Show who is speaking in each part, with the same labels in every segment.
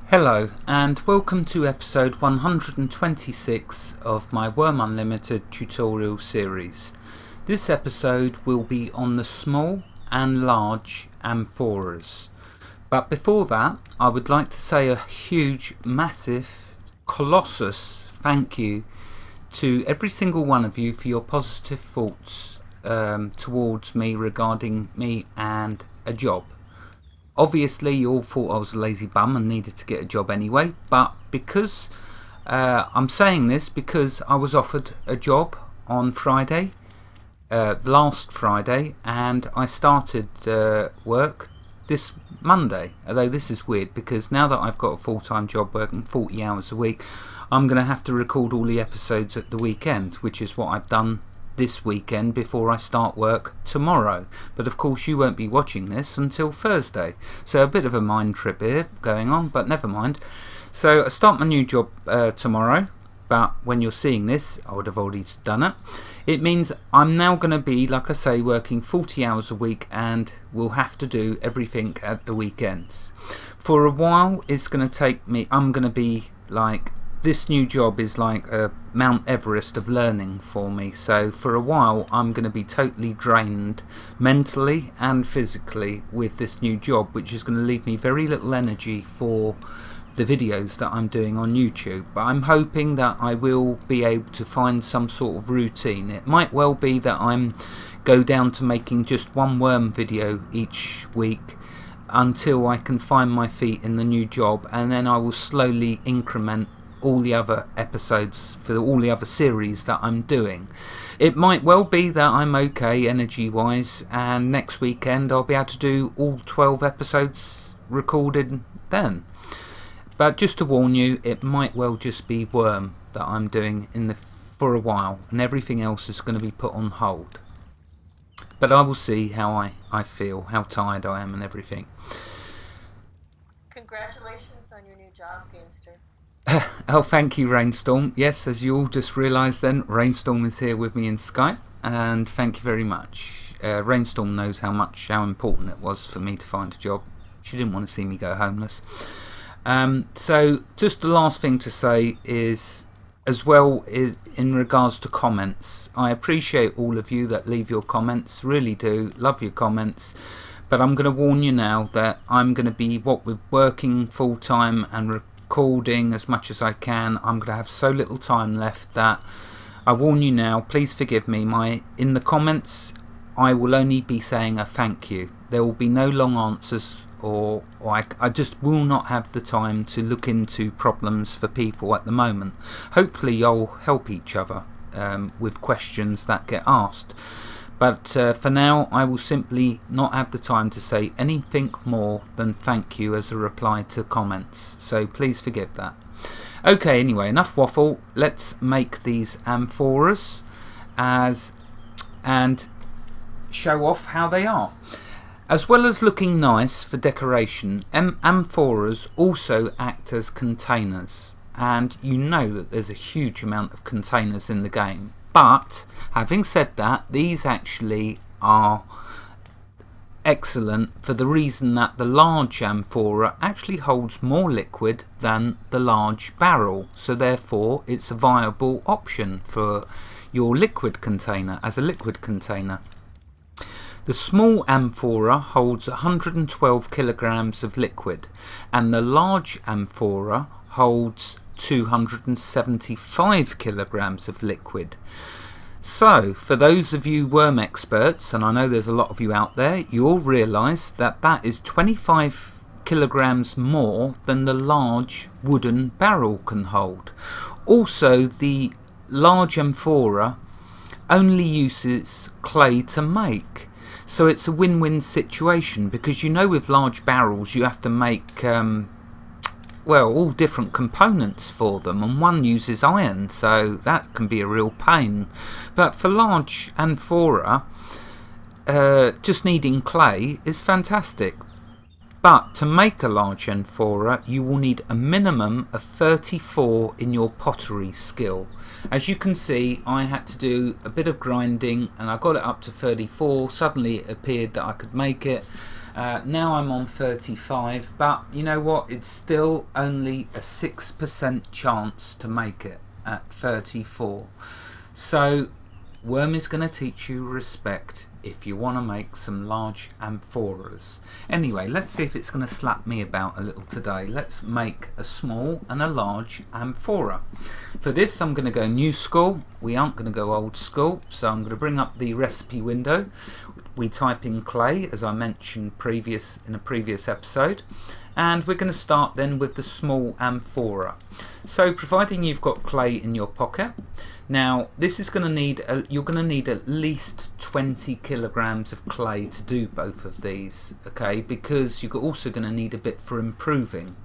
Speaker 1: Hello and welcome to episode 126 of my Wurm Unlimited tutorial series. This episode will be on the small and large amphoras. But before that, I would like to say a huge, massive, colossus thank you to every single one of you for your positive thoughts towards me regarding me and a job. Obviously you all thought I was a lazy bum and needed to get a job anyway, but because I'm saying this because I was offered a job on Friday, last Friday, and I started work this Monday. Although this is weird because now that I've got a full-time job working 40 hours a week, I'm going to have to record all the episodes at the weekend, which is what I've done this weekend before I start work tomorrow. But of course you won't be watching this until Thursday, so a bit of a mind trip here going on, but never mind. So I start my new job tomorrow, but when you're seeing this I would have already done it. It means I'm now going to be, like I say, working 40 hours a week and will have to do everything at the weekends. For a while it's going to take me, I'm going to be like, this new job is like a Mount Everest of learning for me, so for a while I'm going to be totally drained mentally and physically with this new job, which is going to leave me very little energy for the videos that I'm doing on YouTube. But I'm hoping that I will be able to find some sort of routine. It might well be that I'm go down to making just one worm video each week until I can find my feet in the new job, and then I will slowly increment all the other episodes for all the other series that I'm doing. It might well be that I'm okay energy wise and next weekend I'll be able to do all 12 episodes recorded then. But just to warn you, it might well just be Wurm that I'm doing for a while, and everything else is going to be put on hold. But I will see how I feel, how tired I am and everything.
Speaker 2: Congratulations on your new job, Gamester.
Speaker 1: Oh, thank you, Rainstorm. Yes, as you all just realised then, Rainstorm is here with me in Skype, and thank you very much. Rainstorm knows how important it was for me to find a job. She didn't want to see me go homeless. So just the last thing to say is, as well, is in regards to comments. I appreciate all of you that leave your comments, really do, love your comments. But I'm going to warn you now that I'm going to be, what with working full time and recording as much as I can, I'm going to have so little time left that I warn you now, please forgive me. In the comments I will only be saying a thank you. There will be no long answers, or I just will not have the time to look into problems for people at the moment. Hopefully you'll help each other with questions that get asked. But for now, I will simply not have the time to say anything more than thank you as a reply to comments. So please forgive that. Okay, anyway, enough waffle. Let's make these amphoras and show off how they are. As well as looking nice for decoration, amphoras also act as containers. And you know that there's a huge amount of containers in the game. But having said that, these actually are excellent for the reason that the large amphora actually holds more liquid than the large barrel, so therefore it's a viable option for your liquid container as a liquid container. The small amphora holds 112 kilograms of liquid, and the large amphora holds 275 kilograms of liquid. So for those of you worm experts, and I know there's a lot of you out there, you'll realise that that is 25 kilograms more than the large wooden barrel can hold. Also, the large amphora only uses clay to make, so it's a win-win situation, because you know with large barrels you have to make all different components for them, and one uses iron, so that can be a real pain. But for large amphora, just needing clay is fantastic. But to make a large amphora, you will need a minimum of 34 in your pottery skill. As you can see, I had to do a bit of grinding and I got it up to 34. Suddenly it appeared that I could make it, Now I'm on 35, but you know what, it's still only a 6% chance to make it at 34. So Wurm is going to teach you respect if you want to make some large amphoras. Anyway, let's see if it's going to slap me about a little today. Let's make a small and a large amphora. For this I'm going to go new school. We aren't going to go old school, so I'm going to bring up the recipe window. We type in clay, as I mentioned in a previous episode, and we're going to start then with the small amphora. So providing you've got clay in your pocket, now this is going to need you're going to need at least 20 kilograms of clay to do both of these, okay, because you're also going to need a bit for improving.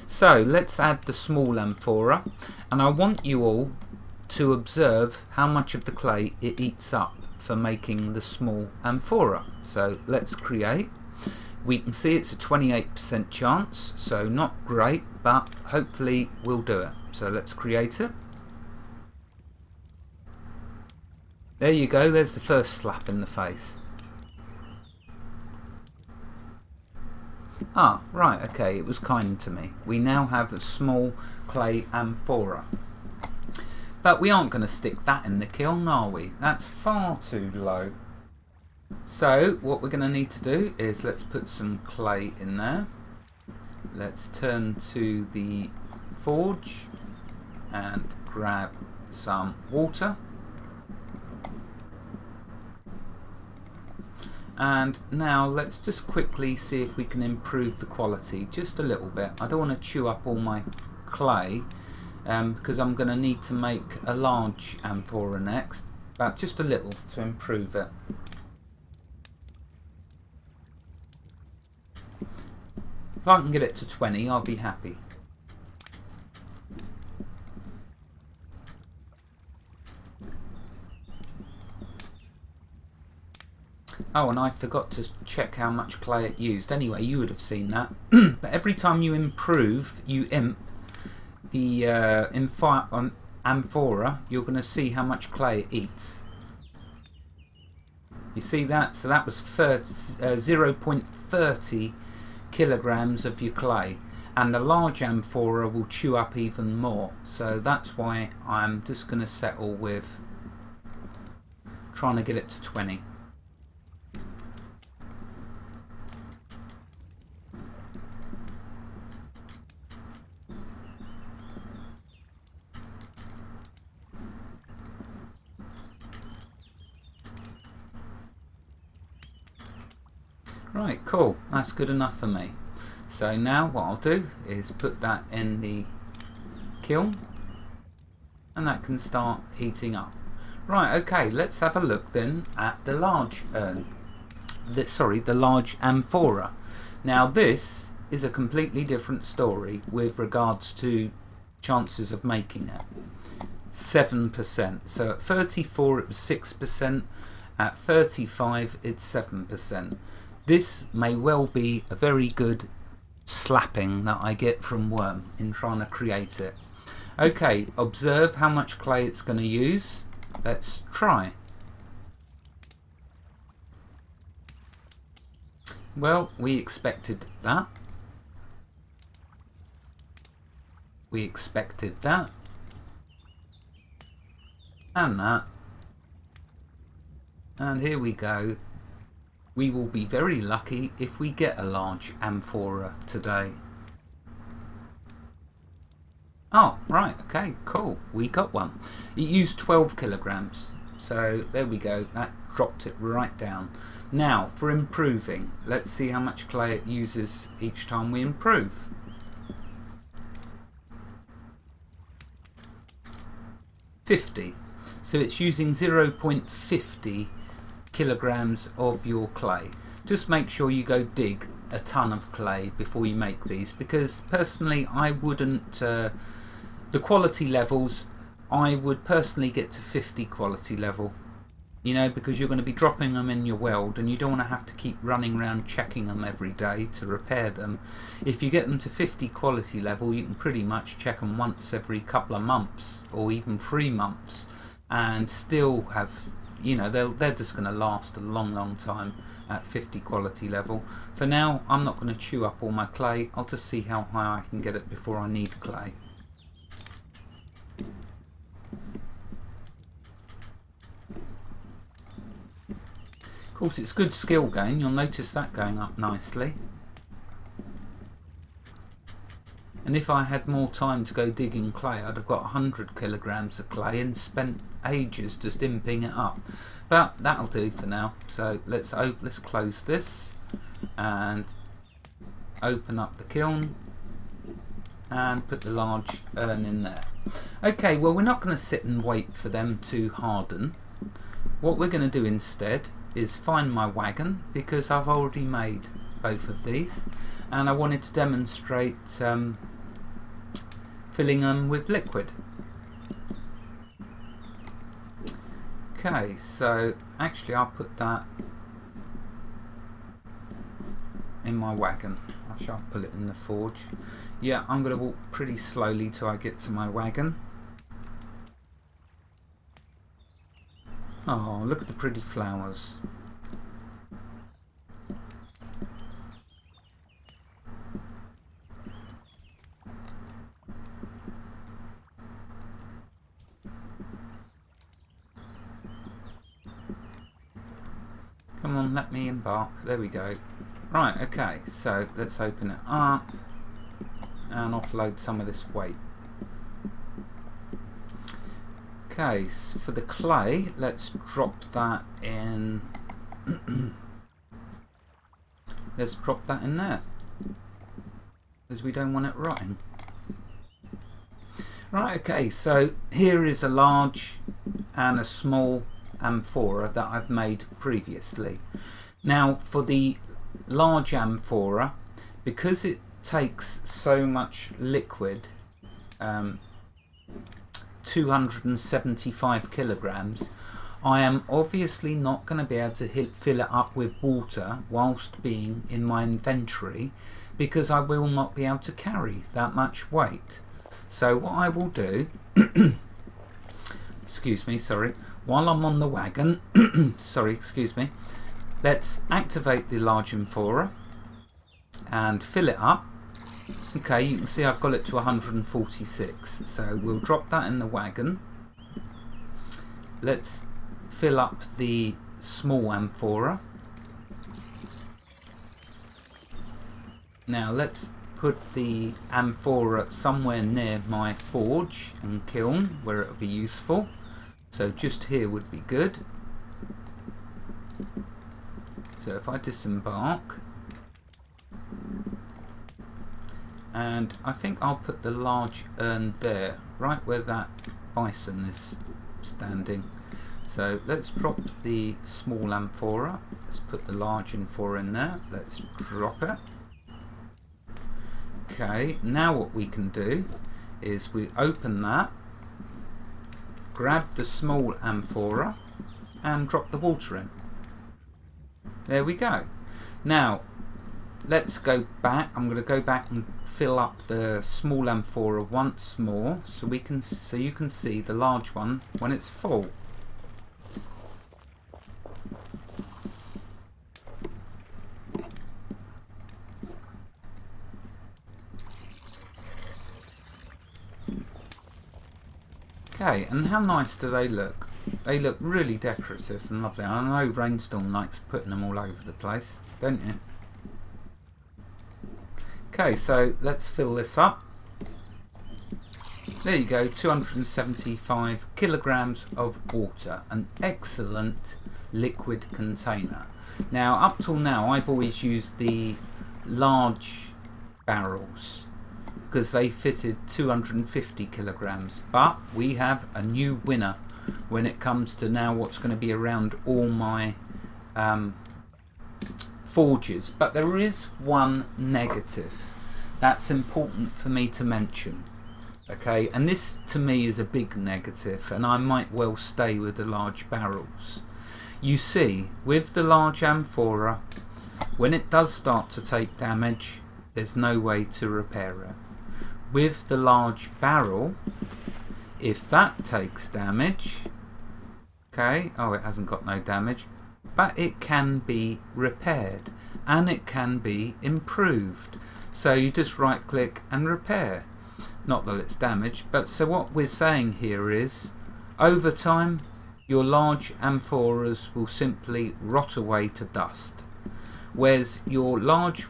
Speaker 1: So let's add the small amphora, and I want you all to observe how much of the clay it eats up for making the small amphora. So let's create. We can see it's a 28% chance, so not great, but hopefully we'll do it. So let's create it. There you go, there's the first slap in the face. Ah, right, okay, it was kind to me. We now have a small clay amphora. But we aren't going to stick that in the kiln, are we? That's far too low. So what we're going to need to do is let's put some clay in there. Let's turn to the forge and grab some water. And now let's just quickly see if we can improve the quality just a little bit. I don't want to chew up all my clay because I'm going to need to make a large amphora next, but just a little to improve it. If I can get it to 20, I'll be happy. Oh, and I forgot to check how much clay it used. Anyway, you would have seen that. But every time you improve, you imp the amphora, you're going to see how much clay it eats. You see that? So that was 0.30 kilograms of your clay. And the large amphora will chew up even more. So that's why I'm just going to settle with trying to get it to 20. Right, cool, that's good enough for me. So now what I'll do is put that in the kiln and that can start heating up. Right, okay, let's have a look then at the large the large amphora. Now this is a completely different story with regards to chances of making it. 7%. So at 34 it was 6%, at 35 it's 7%. This may well be a very good slapping that I get from Wurm in trying to create it. Okay, observe how much clay it's going to use. Let's try. Well, we expected that. We expected that. And that. And here we go. We will be very lucky if we get a large amphora today. Oh, right, okay, cool. We got one. It used 12 kilograms. So there we go. That dropped it right down. Now, for improving, let's see how much clay it uses each time we improve. $50. So it's using 0.50 kilograms of your clay. Just make sure you go dig a ton of clay before you make these, because personally I wouldn't the quality levels, I would personally get to 50 quality level, you know, because you're going to be dropping them in your weld and you don't want to have to keep running around checking them every day to repair them. If you get them to 50 quality level, you can pretty much check them once every couple of months or even 3 months and still have, you know, they're just going to last a long time. at 50 quality level. For now, I'm not going to chew up all my clay. I'll just see how high I can get it before I need clay. Of course, it's good skill gain. You'll notice that going up nicely. And if I had more time to go digging clay, I'd have got 100 kilograms of clay and spent ages just imping it up. But that'll do for now. So let's close this and open up the kiln and put the large urn in there. Okay, well, we're not going to sit and wait for them to harden. What we're going to do instead is find my wagon, because I've already made both of these, and I wanted to demonstrate filling them with liquid. Okay, so actually I'll put that in my wagon. I shall put it in the forge. Yeah, I'm going to walk pretty slowly till I get to my wagon. Oh, look at the pretty flowers. Come on, let me embark. There we go. Right, okay, so let's open it up and offload some of this weight. Okay, so for the clay, let's drop that in. Let's drop that in there, because we don't want it rotting. Right, okay, so here is a large and a small amphora that I've made previously. Now, for the large amphora, because it takes so much liquid, 275 kilograms, I am obviously not going to be able to fill it up with water whilst being in my inventory, because I will not be able to carry that much weight. So what I will do, excuse me, sorry, while I'm on the wagon, sorry, excuse me, let's activate the large amphora and fill it up. Okay, you can see I've got it to 146, so we'll drop that in the wagon. Let's fill up the small amphora. Now let's put the amphora somewhere near my forge and kiln where it will be useful. So just here would be good. So if I disembark, and I think I'll put the large urn there, right where that bison is standing. So let's drop the small amphora. Let's put the large amphora in there. Let's drop it. Okay, now what we can do is we open that, grab the small amphora and drop the water in. There we go. Now let's go back. I'm going to go back and fill up the small amphora once more, so you can see the large one when it's full. Okay, and how nice do they look? They look really decorative and lovely. I know Rainstorm likes putting them all over the place, don't you? Okay, so let's fill this up. There you go, 275 kilograms of water, an excellent liquid container. Now, up till now, I've always used the large barrels because they fitted 250 kilograms, but we have a new winner when it comes to now what's going to be around all my forges. But there is one negative that's important for me to mention. Okay, and this to me is a big negative, and I might well stay with the large barrels. You see, with the large amphora, when it does start to take damage, there's no way to repair it. With the large barrel, if that takes damage, okay, oh, it hasn't got no damage, but it can be repaired and it can be improved. So you just right click and repair. Not that it's damaged, but so what we're saying here is, over time your large amphoras will simply rot away to dust, whereas your large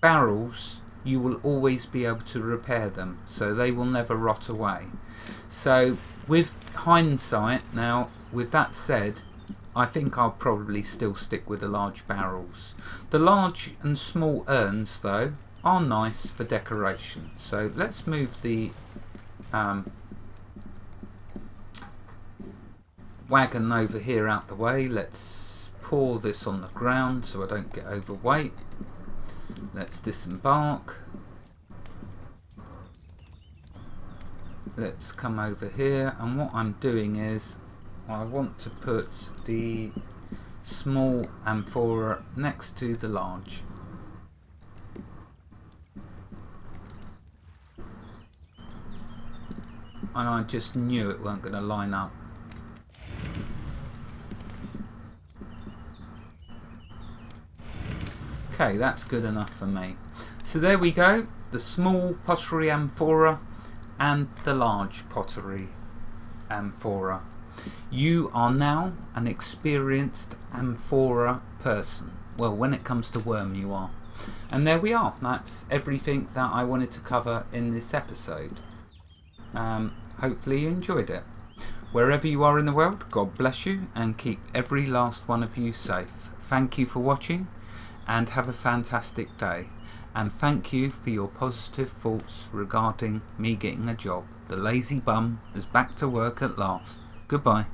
Speaker 1: barrels, you will always be able to repair them, so they will never rot away. So with hindsight now, with that said, I think I'll probably still stick with the large barrels. The large and small urns though are nice for decoration. So let's move the wagon over here out the way. Let's pour this on the ground so I don't get overweight. Let's disembark. Let's come over here, and what I'm doing is I want to put the small amphora next to the large. And I just knew it weren't going to line up. Okay, that's good enough for me. So there we go, the small pottery amphora and the large pottery amphora. You are now an experienced amphora person. Well, when it comes to worm, you are. And there we are. That's everything that I wanted to cover in this episode. Hopefully you enjoyed it. Wherever you are in the world, God bless you and keep every last one of you safe. Thank you for watching and have a fantastic day. And thank you for your positive thoughts regarding me getting a job. The lazy bum is back to work at last. Goodbye.